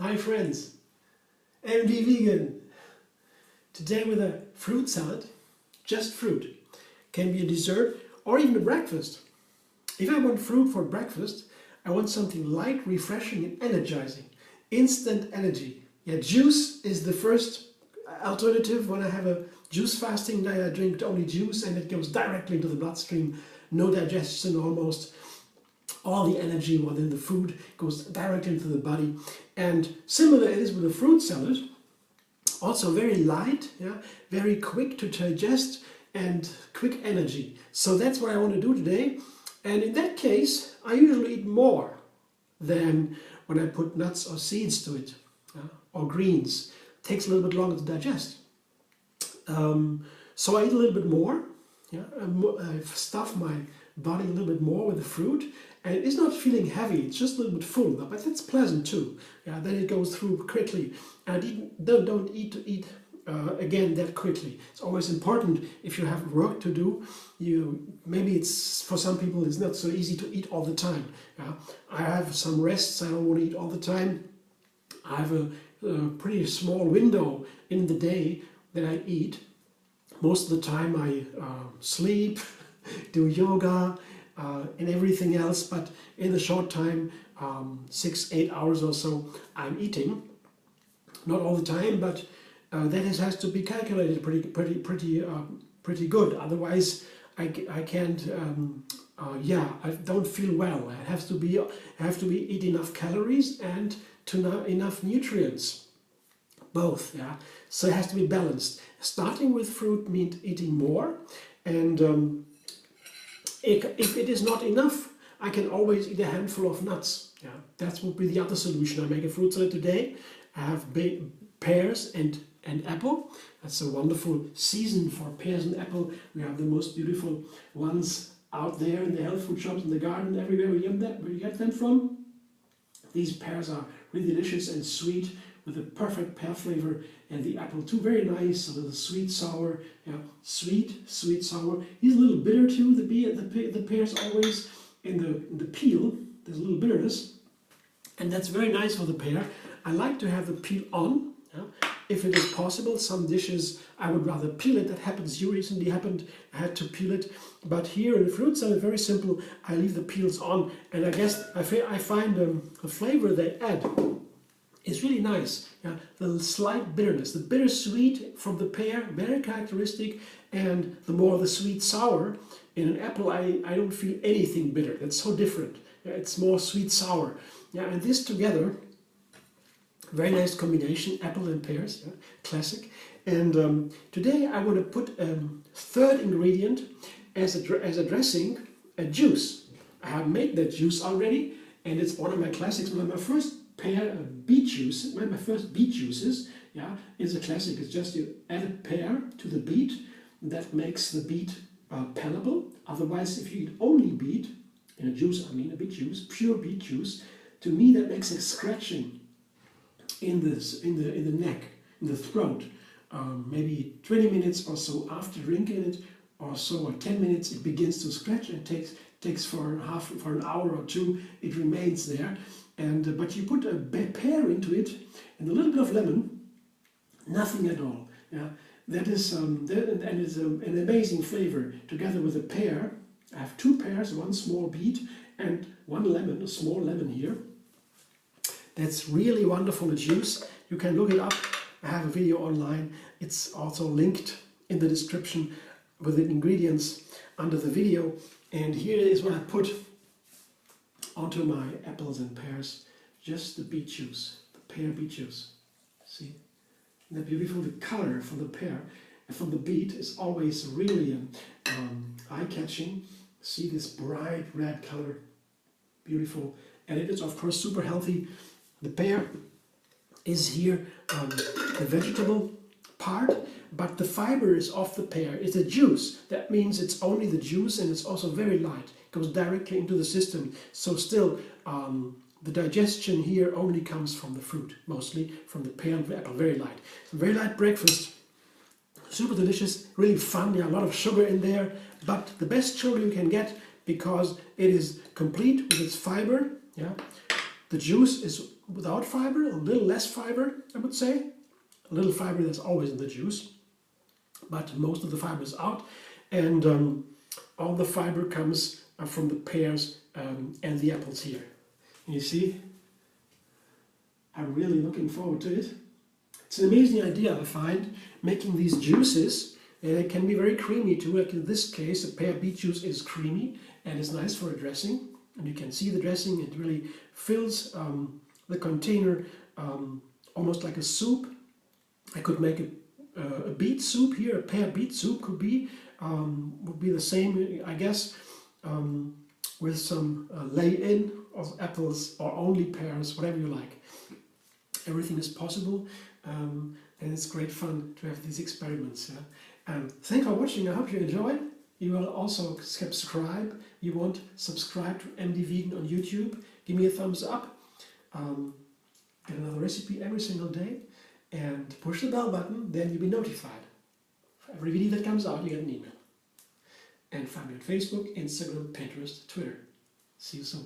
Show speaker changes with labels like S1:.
S1: Hi friends, MD Vegan. Today with a fruit salad, just fruit. Can be a dessert or even a breakfast. If I want fruit for breakfast, I want something light, refreshing and energizing. Instant energy. Yeah, juice is the first alternative. When I have a juice fasting day, I drink only juice and it goes directly into the bloodstream. No digestion almost. All the energy within the food goes directly into the body. And similar it is with a fruit salad. Also very light, yeah, very quick to digest and quick energy. So that's what I want to do today. And in that case, I usually eat more than when I put nuts or seeds to it, or greens. It takes a little bit longer to digest. So I eat a little bit more. Yeah, I stuff my body a little bit more with the fruit, and it's not feeling heavy. It's just a little bit full, but that's pleasant too. Yeah, then it goes through quickly, and don't eat again that quickly. It's always important if you have work to do. Maybe it's for some people it's not so easy to eat all the time. Yeah, I have some rests. I don't want to eat all the time. I have a pretty small window in the day that I eat. Most of the time I sleep, do yoga and everything else, but in the short time, 6-8 hours or so, I'm eating. Not all the time, but that has to be calculated pretty good. Otherwise, I can't. I don't feel well. I have to eat enough calories and enough nutrients. Both, yeah. So it has to be balanced. Starting with fruit means eating more, and if it is not enough, I can always eat a handful of nuts. Yeah, that would be the other solution. I make a fruit salad today. I have pears and apple. That's a wonderful season for pears and apple. We have the most beautiful ones out there in the health food shops, in the garden, everywhere we get them from. These pears are really delicious and sweet, with a perfect pear flavor, and the apple too, very nice, a little sweet, sour, yeah, sweet, sour. He's a little bitter too. The pears always in the peel. There's a little bitterness, and that's very nice for the pear. I like to have the peel on, yeah, if it is possible. Some dishes I would rather peel it. That happens. You recently happened. I had to peel it, but here in the fruit salad, very simple. I leave the peels on, and I guess I find the flavor they add is really nice. Yeah, the slight bitterness, the bittersweet from the pear, very characteristic, and the more the sweet sour. In an apple, I don't feel anything bitter. That's so different. Yeah, it's more sweet sour. Yeah, and this together, very nice combination, apple and pears, yeah, classic. And today I want to put a third ingredient as a dressing, a juice. I have made that juice already, and it's one of my classics. One of my first beet juice, my first beet juices, yeah, is a classic. It's just you add a pear to the beet. That makes the beet palatable. Otherwise, if you eat only beet in a juice, I mean a beet juice, pure beet juice, to me that makes a scratching in the neck, in the throat. Maybe 20 minutes or so after drinking it, or so, or 10 minutes, it begins to scratch, and takes for an hour or two. It remains there. And but you put a pear into it and a little bit of lemon, nothing at all. Yeah, that is and it's an amazing flavor together with a pear. I have 2 pears, 1 small beet, and 1 lemon, a small lemon here. That's really wonderful. The juice. You can look it up. I have a video online. It's also linked in the description with the ingredients under the video. And here is what I put onto my apples and pears, just the beet juice, the pear beet juice. See, isn't that beautiful? The color from the pear and from the beet is always really eye-catching. See this bright red color, beautiful, and it is of course super healthy. The pear is here the vegetable part, but the fiber is off the pear. It's a juice. That means it's only the juice, and it's also very light. It goes directly into the system. So still, the digestion here only comes from the fruit, mostly from the pear and the apple. Very light. So very light breakfast. Super delicious, really fun. Yeah, a lot of sugar in there, but the best sugar you can get, because it is complete with its fiber. Yeah, the juice is without fiber, a little less fiber, I would say. A little fiber that's always in the juice, but most of the fiber is out, and all the fiber comes from the pears and the apples here. And you see, I'm really looking forward to it. It's an amazing idea, I find, making these juices, and it can be very creamy too. Like in this case, a pear beet juice is creamy and it's nice for a dressing. And you can see the dressing, it really fills the container almost like a soup. I could make a beet soup here, a pear beet soup would be the same, I guess, with some lay-in of apples or only pears, whatever you like. Everything is possible, and it's great fun to have these experiments. Yeah? Thanks for watching, I hope you enjoyed. You will also subscribe. You want subscribe to MD Vegan on YouTube. Give me a thumbs up. Get another recipe every single day. And push the bell button, then you'll be notified. For every video that comes out, you get an email. And find me on Facebook, Instagram, Pinterest, Twitter. See you soon.